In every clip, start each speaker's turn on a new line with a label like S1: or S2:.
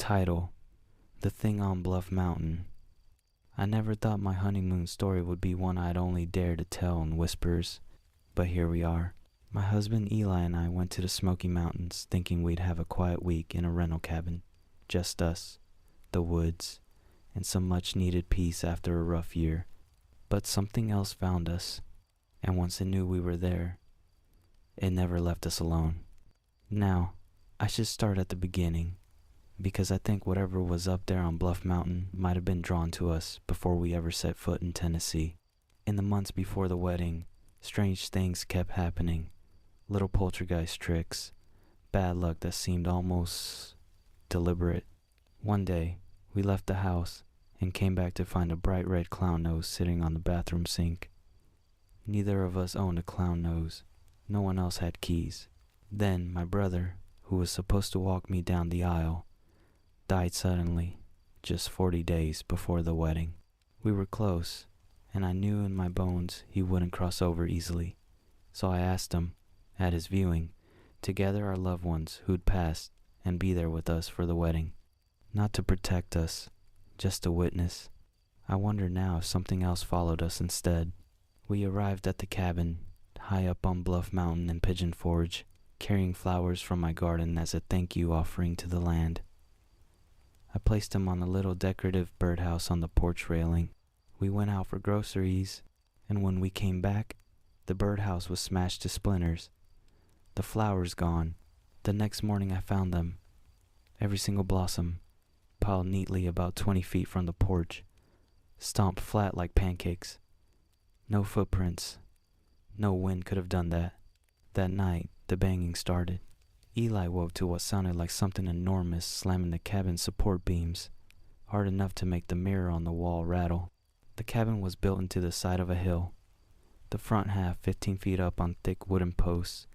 S1: Title: The Thing on Bluff Mountain. I never thought my honeymoon story would be one I'd only dare to tell in whispers, but here we are. My husband Eli and I went to the Smoky Mountains thinking we'd have a quiet week in a rental cabin. Just us, the woods, and some much needed peace after a rough year. But something else found us, and once it knew we were there, it never left us alone. Now, I should start at the beginning, because I think whatever was up there on Bluff Mountain might have been drawn to us before we ever set foot in Tennessee. In the months before the wedding, strange things kept happening. Little poltergeist tricks, bad luck that seemed almost deliberate. One day, we left the house and came back to find a bright red clown nose sitting on the bathroom sink. Neither of us owned a clown nose. No one else had keys. Then my brother, who was supposed to walk me down the aisle, died suddenly, just 40 days before the wedding. We were close, and I knew in my bones he wouldn't cross over easily. So I asked him, at his viewing, to gather our loved ones who'd passed and be there with us for the wedding. Not to protect us, just to witness. I wonder now if something else followed us instead. We arrived at the cabin, high up on Bluff Mountain in Pigeon Forge, carrying flowers from my garden as a thank you offering to the land. I placed them on a little decorative birdhouse on the porch railing. We went out for groceries, and when we came back, the birdhouse was smashed to splinters. The flowers gone. The next morning I found them, every single blossom, piled neatly about 20 feet from the porch, stomped flat like pancakes. No footprints. No wind could have done that. That night, the banging started. Eli woke to what sounded like something enormous slamming the cabin's support beams, hard enough to make the mirror on the wall rattle. The cabin was built into the side of a hill, the front half 15 feet up on thick wooden posts,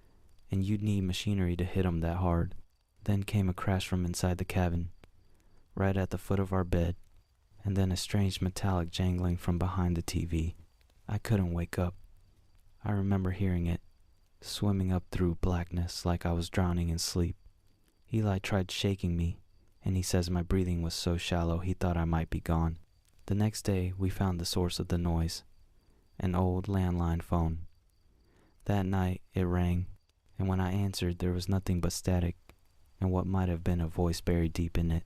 S1: and you'd need machinery to hit 'em that hard. Then came a crash from inside the cabin, right at the foot of our bed, and then a strange metallic jangling from behind the TV. I couldn't wake up. I remember hearing it, swimming up through blackness like I was drowning in sleep. Eli tried shaking me, and he says my breathing was so shallow he thought I might be gone. The next day, we found the source of the noise, an old landline phone. That night, it rang, and when I answered, there was nothing but static and what might have been a voice buried deep in it.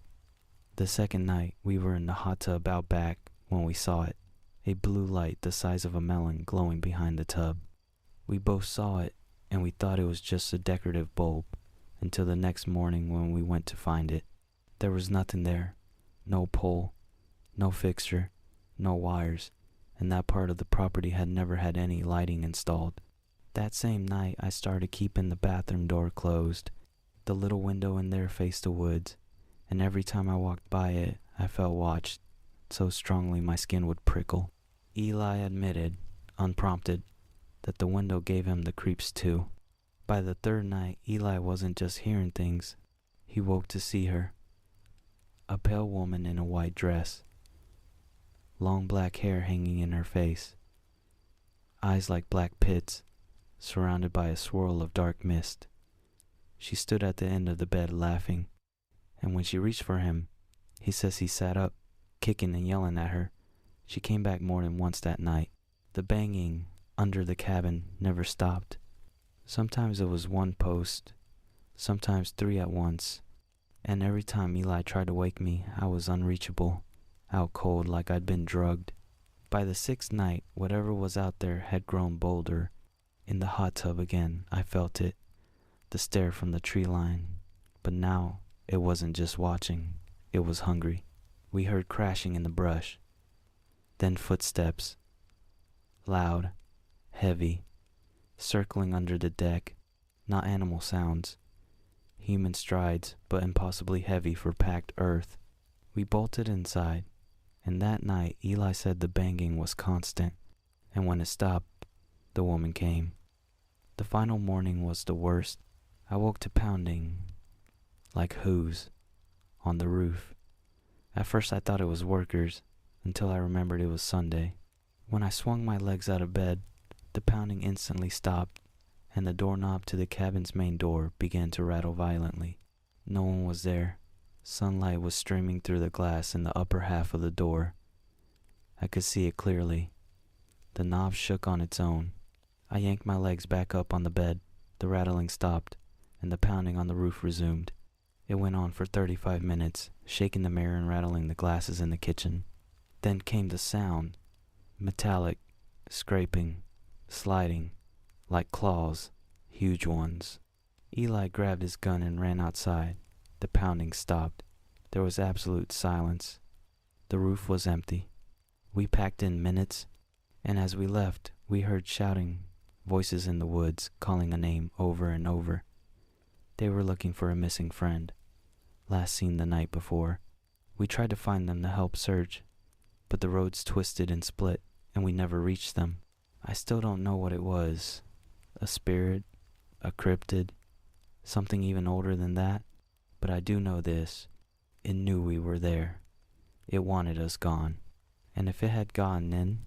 S1: The second night, we were in the hot tub out back when we saw it, a blue light the size of a melon glowing behind the tub. We both saw it, and we thought it was just a decorative bulb, until the next morning when we went to find it. There was nothing there, no pole, no fixture, no wires, and that part of the property had never had any lighting installed. That same night I started keeping the bathroom door closed. The little window in there faced the woods, and every time I walked by it, I felt watched, so strongly my skin would prickle. Eli admitted, unprompted, that the window gave him the creeps too. By the third night, Eli wasn't just hearing things. He woke to see her. A pale woman in a white dress. Long black hair hanging in her face. Eyes like black pits, surrounded by a swirl of dark mist. She stood at the end of the bed laughing, and when she reached for him, he says he sat up, kicking and yelling at her. She came back more than once that night. The banging under the cabin never stopped. Sometimes it was one post, sometimes 3 at once, and every time Eli tried to wake me, I was unreachable, out cold like I'd been drugged. By the 6th night, whatever was out there had grown bolder. In the hot tub again, I felt it, the stare from the tree line. But now, it wasn't just watching, it was hungry. We heard crashing in the brush, then footsteps, loud, heavy, circling under the deck, not animal sounds, human strides, but impossibly heavy for packed earth. We bolted inside, and that night Eli said the banging was constant, and when it stopped, the woman came. The final morning was the worst. I woke to pounding, like whose, on the roof. At first I thought it was workers, until I remembered it was Sunday. When I swung my legs out of bed, the pounding instantly stopped, and the doorknob to the cabin's main door began to rattle violently. No one was there, Sunlight was streaming through the glass in the upper half of the door. I could see it clearly. The knob shook on its own. I yanked my legs back up on the bed. The rattling stopped, and the pounding on the roof resumed. It went on for 35 minutes, shaking the mirror and rattling the glasses in the kitchen. Then came the sound, metallic, scraping, sliding, like claws, huge ones. Eli grabbed his gun and ran outside. The pounding stopped. There was absolute silence. The roof was empty. We packed in minutes, and as we left, we heard shouting, voices in the woods calling a name over and over. They were looking for a missing friend, last seen the night before. We tried to find them to help search, but the roads twisted and split, and we never reached them. I still don't know what it was. A spirit, a cryptid, something even older than that. But I do know this. It knew we were there. It wanted us gone. And if it had gotten in,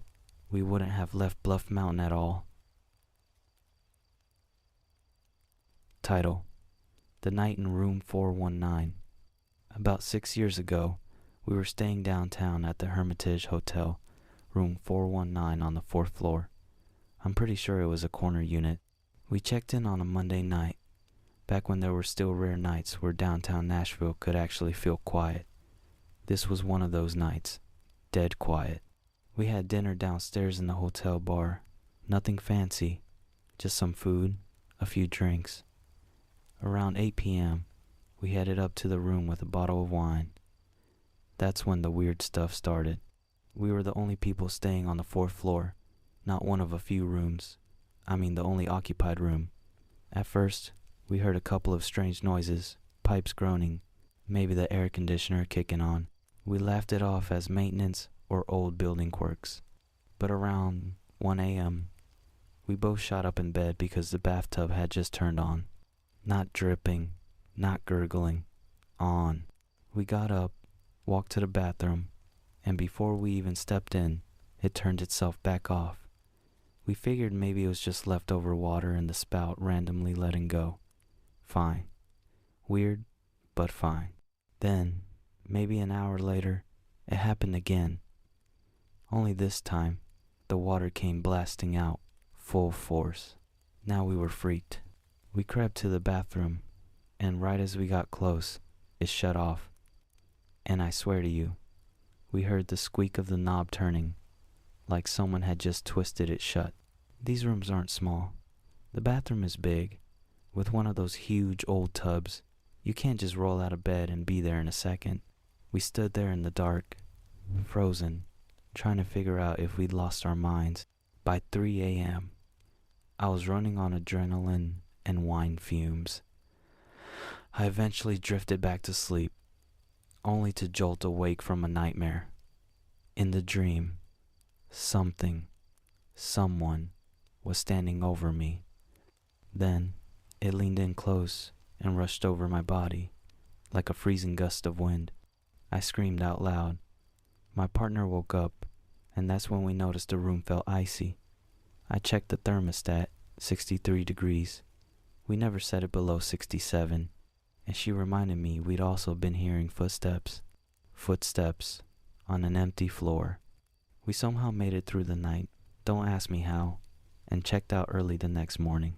S1: we wouldn't have left Bluff Mountain at all. Title: The Night in Room 419. About 6 years ago, we were staying downtown at the Hermitage Hotel, room 419 on the 4th floor. I'm pretty sure it was a corner unit. We checked in on a Monday night, back when there were still rare nights where downtown Nashville could actually feel quiet. This was one of those nights, dead quiet. We had dinner downstairs in the hotel bar. Nothing fancy, just some food, a few drinks. Around 8 p.m., we headed up to the room with a bottle of wine. That's when the weird stuff started. We were the only people staying on the 4th floor, not one of a few rooms. The only occupied room. At first, we heard a couple of strange noises, pipes groaning, maybe the air conditioner kicking on. We laughed it off as maintenance or old building quirks. But around 1 a.m., we both shot up in bed because the bathtub had just turned on. Not dripping, not gurgling, on. We got up, walked to the bathroom, and before we even stepped in, it turned itself back off. We figured maybe it was just leftover water in the spout randomly letting go. Fine. Weird, but fine. Then, maybe an hour later, it happened again. Only this time, the water came blasting out, full force. Now we were freaked. We crept to the bathroom, and right as we got close, it shut off. And I swear to you, we heard the squeak of the knob turning, like someone had just twisted it shut. These rooms aren't small. The bathroom is big, with one of those huge old tubs. You can't just roll out of bed and be there in a second. We stood there in the dark, frozen, trying to figure out if we'd lost our minds. By 3 a.m., I was running on adrenaline and wine fumes. I eventually drifted back to sleep, only to jolt awake from a nightmare. In the dream, someone was standing over me. Then it leaned in close and rushed over my body like a freezing gust of wind. I screamed out loud. My partner woke up, and that's when we noticed the room felt icy. I checked the thermostat, 63 degrees. We never set it below 67, and she reminded me we'd also been hearing footsteps on an empty floor. We somehow made it through the night, don't ask me how, and checked out early the next morning.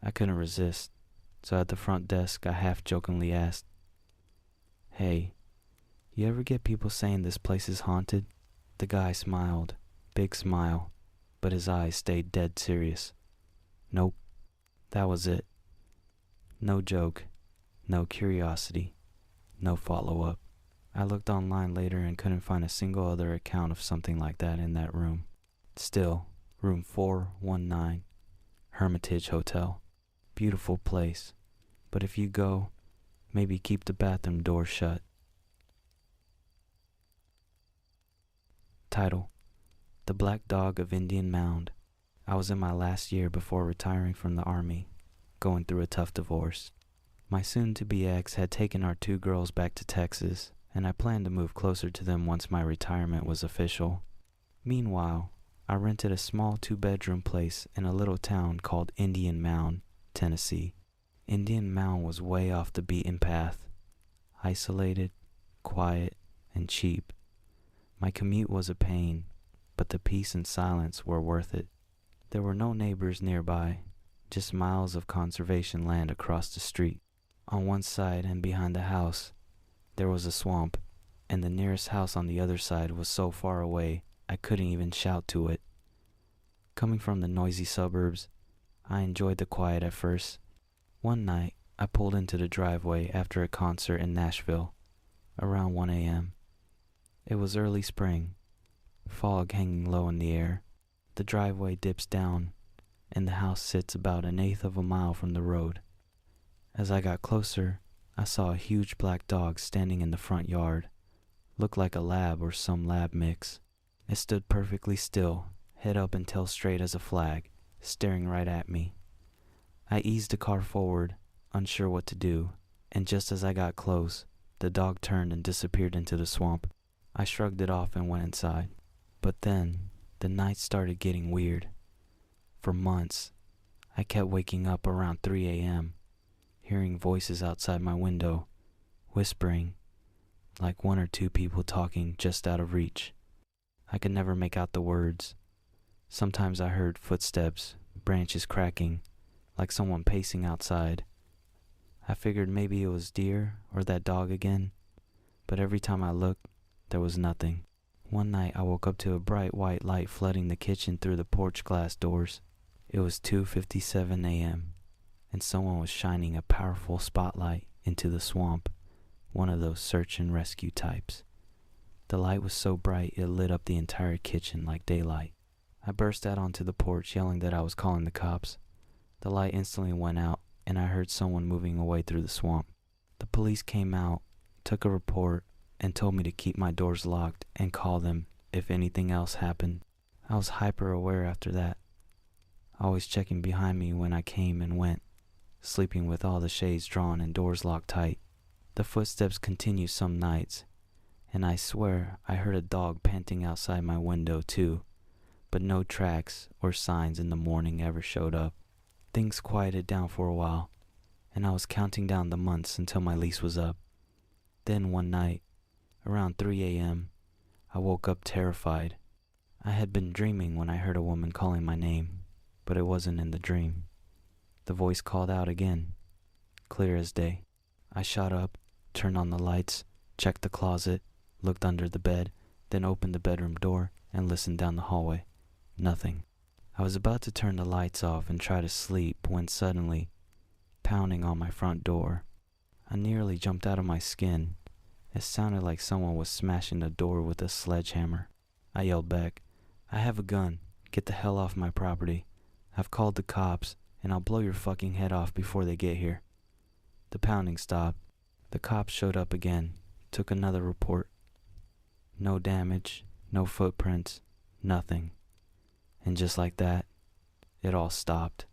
S1: I couldn't resist, so at the front desk I half-jokingly asked, "Hey, you ever get people saying this place is haunted?" The guy smiled, big smile, but his eyes stayed dead serious. Nope, that was it. No joke, no curiosity, no follow-up. I looked online later and couldn't find a single other account of something like that in that room. Still, room 419, Hermitage Hotel. Beautiful place, but if you go, maybe keep the bathroom door shut. Title: The Black Dog of Indian Mound. I was in my last year before retiring from the Army, going through a tough divorce. My soon-to-be ex had taken our 2 girls back to Texas, and I planned to move closer to them once my retirement was official. Meanwhile, I rented a small 2-bedroom place in a little town called Indian Mound, Tennessee. Indian Mound was way off the beaten path, isolated, quiet and cheap. My commute was a pain, but the peace and silence were worth it. There were no neighbors nearby, just miles of conservation land across the street. On one side and behind the house, there was a swamp, and the nearest house on the other side was so far away I couldn't even shout to it. Coming from the noisy suburbs, I enjoyed the quiet at first. One night, I pulled into the driveway after a concert in Nashville, around 1 a.m. It was early spring, fog hanging low in the air. The driveway dips down, and the house sits about 1/8 of a mile from the road. As I got closer, I saw a huge black dog standing in the front yard. Looked like a lab or some lab mix. It stood perfectly still, head up and tail straight as a flag, staring right at me. I eased the car forward, unsure what to do, and just as I got close, the dog turned and disappeared into the swamp. I shrugged it off and went inside. But then, the night started getting weird. For months, I kept waking up around 3 a.m., hearing voices outside my window, whispering, like one or two people talking just out of reach. I could never make out the words. Sometimes I heard footsteps, branches cracking, like someone pacing outside. I figured maybe it was deer or that dog again, but every time I looked, there was nothing. One night I woke up to a bright white light flooding the kitchen through the porch glass doors. It was 2:57 a.m., and someone was shining a powerful spotlight into the swamp, one of those search and rescue types. The light was so bright it lit up the entire kitchen like daylight. I burst out onto the porch yelling that I was calling the cops. The light instantly went out, and I heard someone moving away through the swamp. The police came out, took a report, and told me to keep my doors locked and call them if anything else happened. I was hyper aware after that, always checking behind me when I came and went, sleeping with all the shades drawn and doors locked tight. The footsteps continued some nights, and I swear I heard a dog panting outside my window too, but no tracks or signs in the morning ever showed up. Things quieted down for a while, and I was counting down the months until my lease was up. Then one night, around 3 a.m., I woke up terrified. I had been dreaming when I heard a woman calling my name, but it wasn't in the dream. The voice called out again, clear as day. I shot up, turned on the lights, checked the closet, looked under the bed, then opened the bedroom door and listened down the hallway. Nothing. I was about to turn the lights off and try to sleep when suddenly, pounding on my front door, I nearly jumped out of my skin. It sounded like someone was smashing the door with a sledgehammer. I yelled back, "I have a gun. Get the hell off my property. I've called the cops, and I'll blow your fucking head off before they get here." The pounding stopped. The cops showed up again, took another report. No damage, no footprints, nothing. And just like that, it all stopped.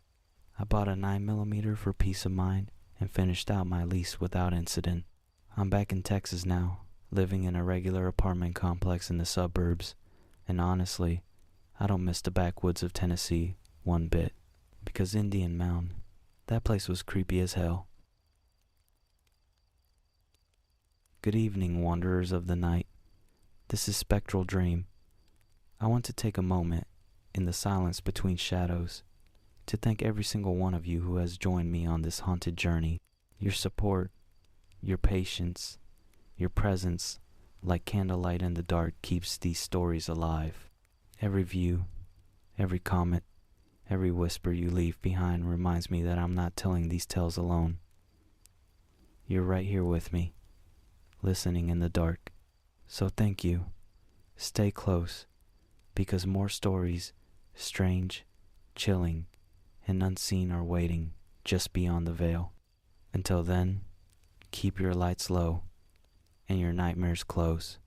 S1: I bought a 9mm for peace of mind and finished out my lease without incident. I'm back in Texas now, living in a regular apartment complex in the suburbs, and honestly, I don't miss the backwoods of Tennessee one bit, because Indian Mound, that place was creepy as hell. Good evening, wanderers of the night. This is Spectral Dream. I want to take a moment, in the silence between shadows, to thank every single one of you who has joined me on this haunted journey. Your support, your patience, your presence, like candlelight in the dark, keeps these stories alive. Every view, every comment, every whisper you leave behind reminds me that I'm not telling these tales alone. You're right here with me, listening in the dark. So thank you. Stay close, because more stories, strange, chilling, and unseen, are waiting just beyond the veil. Until then, keep your lights low and your nightmares close.